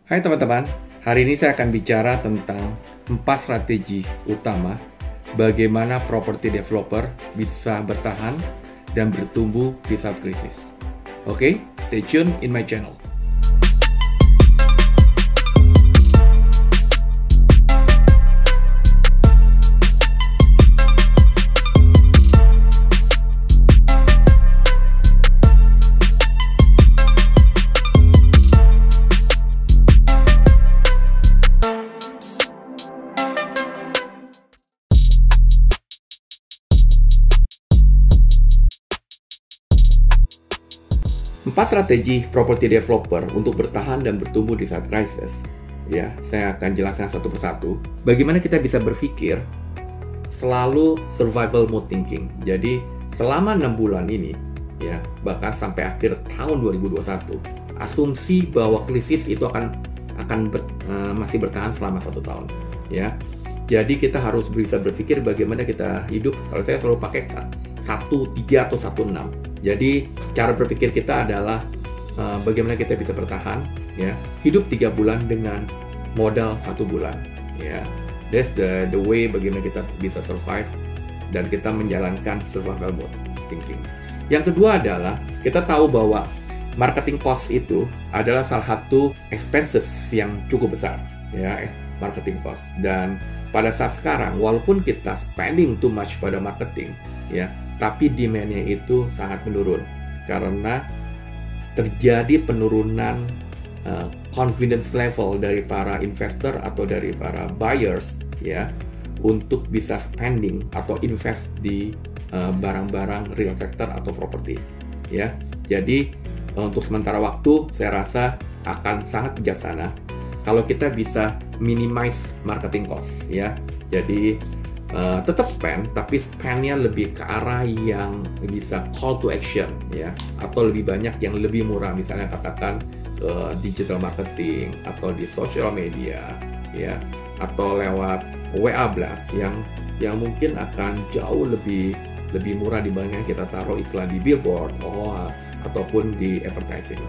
Hai teman-teman, hari ini saya akan bicara tentang 4 strategi utama bagaimana property developer bisa bertahan dan bertumbuh di saat krisis. Oke, stay tune in my channel. Empat strategi property developer untuk bertahan dan bertumbuh di saat krisis. Ya, saya akan jelaskan satu persatu. Bagaimana kita bisa berpikir selalu survival mode thinking. Jadi, selama 6 bulan ini, ya, bahkan sampai akhir tahun 2021, asumsi bahwa krisis itu masih bertahan selama 1 tahun. Ya, jadi kita harus bisa berpikir bagaimana kita hidup. Kalau saya selalu pakai 1-3 atau 1-6. Jadi cara berpikir kita adalah bagaimana kita bisa bertahan, ya, hidup 3 bulan dengan modal 1 bulan, ya. That's the way bagaimana kita bisa survive dan kita menjalankan survival mode thinking. Yang kedua adalah kita tahu bahwa marketing cost itu adalah salah satu expenses yang cukup besar, ya, marketing cost. Dan pada saat sekarang, walaupun kita spending too much pada marketing, ya, tapi demand-nya itu sangat menurun karena terjadi penurunan confidence level dari para investor atau dari para buyers, ya, untuk bisa spending atau invest di barang-barang real sector atau properti, ya. Jadi untuk sementara waktu saya rasa akan sangat bijaksana kalau kita bisa minimize marketing cost, ya. Jadi tetap spend, tapi spendnya lebih ke arah yang bisa call to action, ya, atau lebih banyak yang lebih murah, misalnya katakan digital marketing atau di social media, ya, atau lewat WA Blast yang mungkin akan jauh lebih murah dibandingkan kita taruh iklan di billboard ataupun di advertising,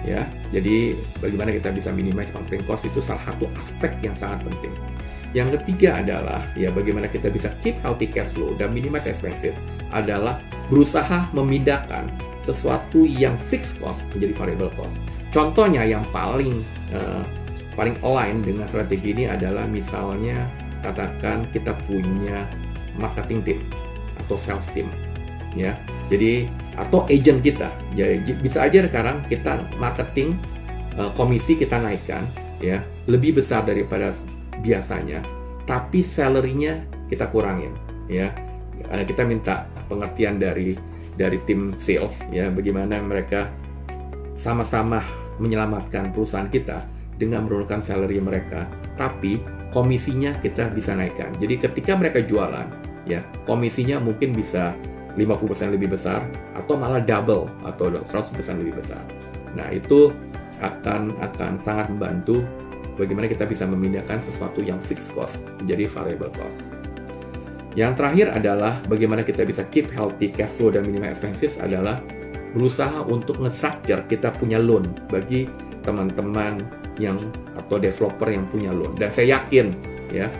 ya. Jadi bagaimana kita bisa minimize marketing cost itu salah satu aspek yang sangat penting. Yang ketiga adalah, ya, bagaimana kita bisa keep healthy cash flow dan minimize expenses adalah berusaha memindahkan sesuatu yang fixed cost menjadi variable cost. Contohnya yang paling align dengan strategi ini adalah misalnya katakan kita punya marketing team atau sales team, ya. Jadi atau agent kita. Jadi bisa aja sekarang kita marketing komisi kita naikkan, ya, lebih besar daripada biasanya, tapi salary-nya kita kurangin, ya. Kita minta pengertian dari tim sales, ya, bagaimana mereka sama-sama menyelamatkan perusahaan kita dengan menurunkan salary mereka, tapi komisinya kita bisa naikkan. Jadi ketika mereka jualan, ya, komisinya mungkin bisa 50% lebih besar atau malah double atau 100% lebih besar. Nah, itu akan sangat membantu bagaimana kita bisa memindahkan sesuatu yang fixed cost menjadi variable cost. Yang terakhir adalah bagaimana kita bisa keep healthy cash flow dan minimize expenses adalah berusaha untuk nge-structure kita punya loan bagi teman-teman atau developer yang punya loan. Dan saya yakin, ya,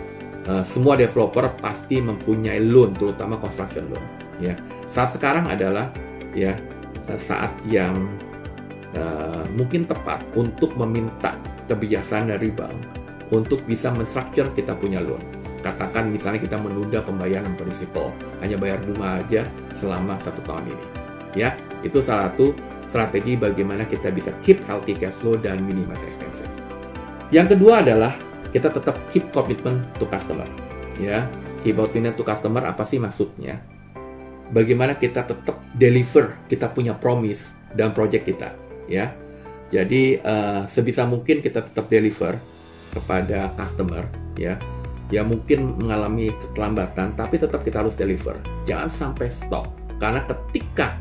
semua developer pasti mempunyai loan, terutama construction loan, ya. Saat sekarang adalah, ya, saat yang mungkin tepat untuk meminta kebijaksanaan dari bank untuk bisa men-structure kita punya loan. Katakan misalnya kita menunda pembayaran prinsipal, hanya bayar bunga aja selama 1 tahun ini, ya. Itu salah satu strategi bagaimana kita bisa keep healthy cash flow dan minimize expenses. Yang kedua adalah kita tetap keep commitment to customer, ya. Keep commitment to customer apa sih maksudnya? Bagaimana kita tetap deliver kita punya promise dan project kita, ya. Jadi sebisa mungkin kita tetap deliver kepada customer, ya. Ya mungkin mengalami keterlambatan, tapi tetap kita harus deliver. Jangan sampai stop, karena ketika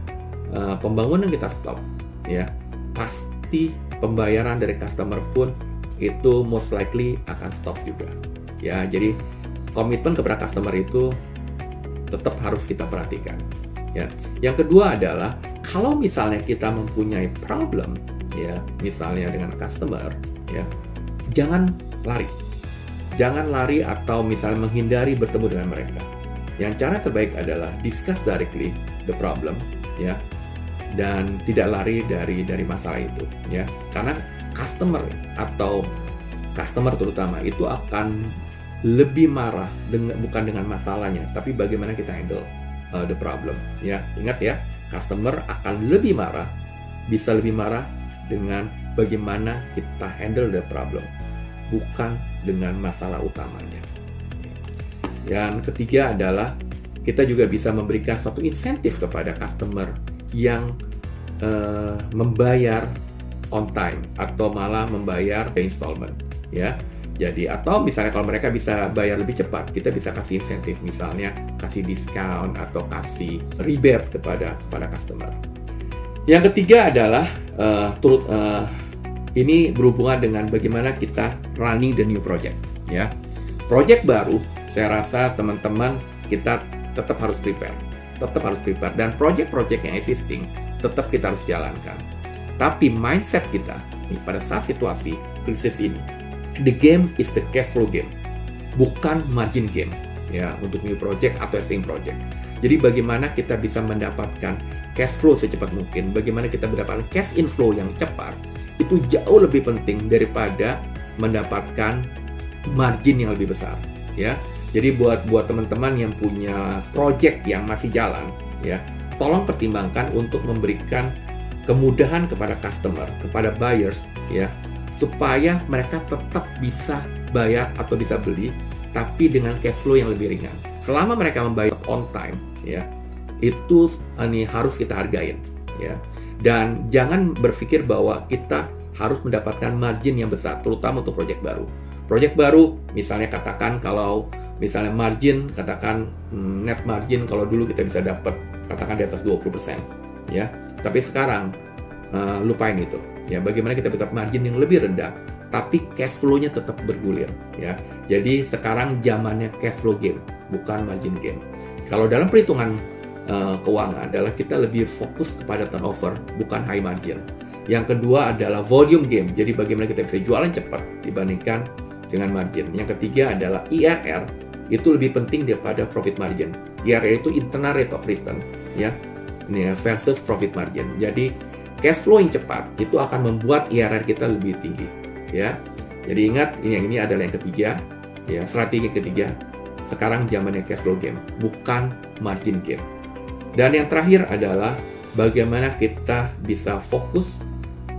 pembangunan kita stop, ya, pasti pembayaran dari customer pun itu most likely akan stop juga, ya. Jadi komitmen kepada customer itu tetap harus kita perhatikan, ya. Yang kedua adalah kalau misalnya kita mempunyai problem, ya, misalnya dengan customer, ya. Jangan lari atau misalnya menghindari bertemu dengan mereka. Yang cara terbaik adalah discuss directly the problem, ya, dan tidak lari dari masalah itu, ya. Karena customer terutama itu akan lebih marah bukan dengan masalahnya, tapi bagaimana kita handle the problem, ya. Ingat ya, customer akan bisa lebih marah dengan bagaimana kita handle the problem, bukan dengan masalah utamanya. Yang ketiga adalah kita juga bisa memberikan suatu insentif kepada customer yang membayar on time atau malah membayar installment, ya. Jadi atau misalnya kalau mereka bisa bayar lebih cepat, kita bisa kasih insentif, misalnya kasih diskon atau kasih rebate kepada customer. Yang ketiga adalah ini berhubungan dengan bagaimana kita running the new project, ya. Project baru, saya rasa teman-teman kita tetap harus prepare, dan project-project yang existing tetap kita harus jalankan. Tapi mindset kita nih, pada saat situasi krisis ini, the game is the cash flow game, bukan margin game, ya, untuk new project atau existing project. Jadi bagaimana kita bisa mendapatkan cash flow secepat mungkin, bagaimana kita mendapatkan cash inflow yang cepat, itu jauh lebih penting daripada mendapatkan margin yang lebih besar, ya. Jadi buat teman-teman yang punya project yang masih jalan, ya, tolong pertimbangkan untuk memberikan kemudahan kepada customer, kepada buyers, ya, supaya mereka tetap bisa bayar atau bisa beli, tapi dengan cash flow yang lebih ringan. Selama mereka membayar on time, ya, itu harus kita hargain, ya. Dan jangan berpikir bahwa kita harus mendapatkan margin yang besar, terutama untuk proyek baru. Proyek baru, misalnya katakan kalau misalnya margin, katakan net margin, kalau dulu kita bisa dapat katakan di atas 20%, ya. Tapi sekarang lupain itu, ya. Bagaimana kita bisa margin yang lebih rendah, tapi cash flow-nya tetap bergulir, ya. Jadi sekarang zamannya cash flow game, bukan margin game. Kalau dalam perhitungan keuangan adalah kita lebih fokus kepada turnover, bukan high margin. Yang kedua adalah volume game, jadi bagaimana kita bisa jualan cepat dibandingkan dengan margin. Yang ketiga adalah IRR, itu lebih penting daripada profit margin. IRR itu internal rate of return, ya, versus profit margin. Jadi cash flow yang cepat itu akan membuat IRR kita lebih tinggi, ya. Jadi ingat, ini adalah yang ketiga, ya, strategi ketiga. Sekarang zamannya cash flow game, bukan margin game. Dan yang terakhir adalah bagaimana kita bisa fokus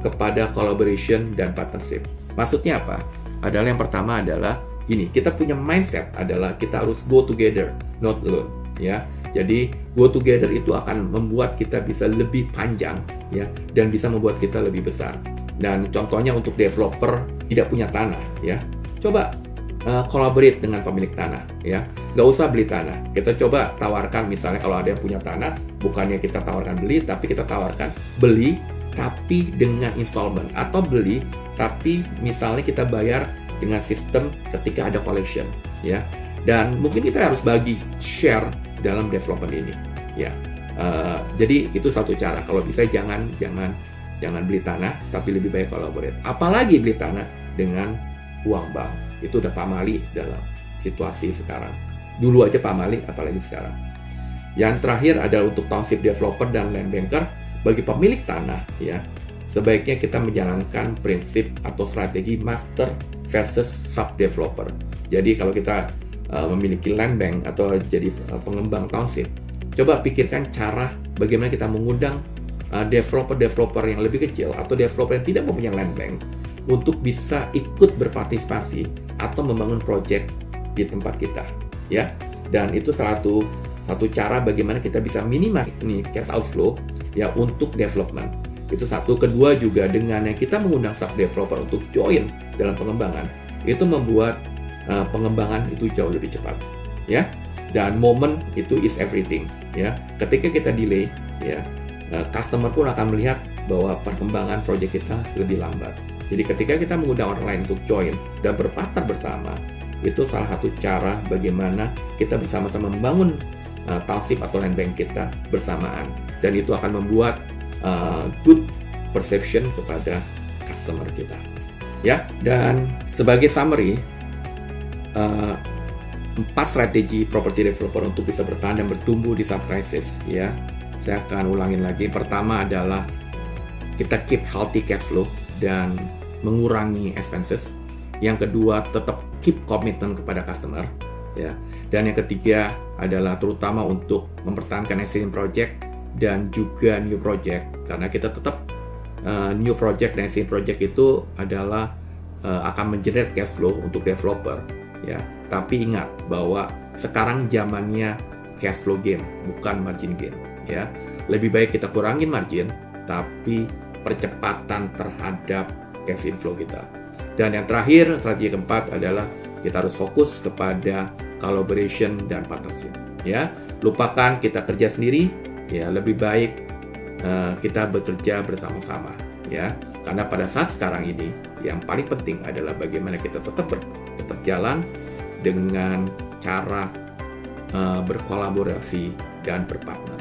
kepada collaboration dan partnership. Maksudnya apa? Adalah yang pertama adalah ini, kita punya mindset adalah kita harus go together, not alone, ya. Jadi go together itu akan membuat kita bisa lebih panjang, ya, dan bisa membuat kita lebih besar. Dan contohnya untuk developer tidak punya tanah, ya, coba collaborate dengan pemilik tanah, ya. Nggak usah beli tanah. Kita coba tawarkan, misalnya kalau ada yang punya tanah, bukannya kita tawarkan beli, tapi kita tawarkan beli tapi dengan installment, atau beli tapi misalnya kita bayar dengan sistem ketika ada collection, ya. Dan mungkin kita harus bagi share dalam development ini, ya. Jadi itu satu cara. Kalau bisa jangan beli tanah, tapi lebih baik collaborate. Apalagi beli tanah dengan uang bank. Itu udah pamali dalam situasi sekarang. Dulu aja pamali, apalagi sekarang. Yang terakhir adalah untuk township developer dan land banker. Bagi pemilik tanah, ya, sebaiknya kita menjalankan prinsip atau strategi master versus sub developer. Jadi kalau kita memiliki land bank atau jadi pengembang township, coba pikirkan cara bagaimana kita mengundang developer-developer yang lebih kecil atau developer yang tidak mempunyai land bank untuk bisa ikut berpartisipasi atau membangun project di tempat kita, ya. Dan itu satu cara bagaimana kita bisa minimize ini cash outflow, ya, untuk development. Itu satu. Kedua juga dengan yang kita mengundang sub developer untuk join dalam pengembangan, itu membuat pengembangan itu jauh lebih cepat, ya. Dan moment itu is everything, ya. Ketika kita delay, ya, customer pun akan melihat bahwa perkembangan project kita lebih lambat. Jadi ketika kita mengundang orang lain untuk join dan berpartner bersama, itu salah satu cara bagaimana kita bersama-sama membangun township atau land bank kita bersamaan. Dan itu akan membuat good perception kepada customer kita. ya. Dan sebagai summary, 4 strategi property developer untuk bisa bertahan dan bertumbuh di saat krisis, ya. Saya akan ulangin lagi. Pertama adalah kita keep healthy cash flow dan mengurangi expenses. Yang kedua, tetap keep commitment kepada customer, ya. Dan yang ketiga adalah terutama untuk mempertahankan existing project dan juga new project, karena kita tetap new project dan existing project itu adalah akan mengenerate cash flow untuk developer, ya. Tapi ingat bahwa sekarang zamannya cash flow game, bukan margin game, ya. Lebih baik kita kurangin margin, tapi percepatan terhadap cash inflow kita. Dan yang terakhir, strategi keempat adalah kita harus fokus kepada collaboration dan partnership, ya. Lupakan kita kerja sendiri, ya. Lebih baik kita bekerja bersama-sama, ya. Karena pada saat sekarang ini yang paling penting adalah bagaimana kita tetap jalan dengan cara berkolaborasi dan berpartner.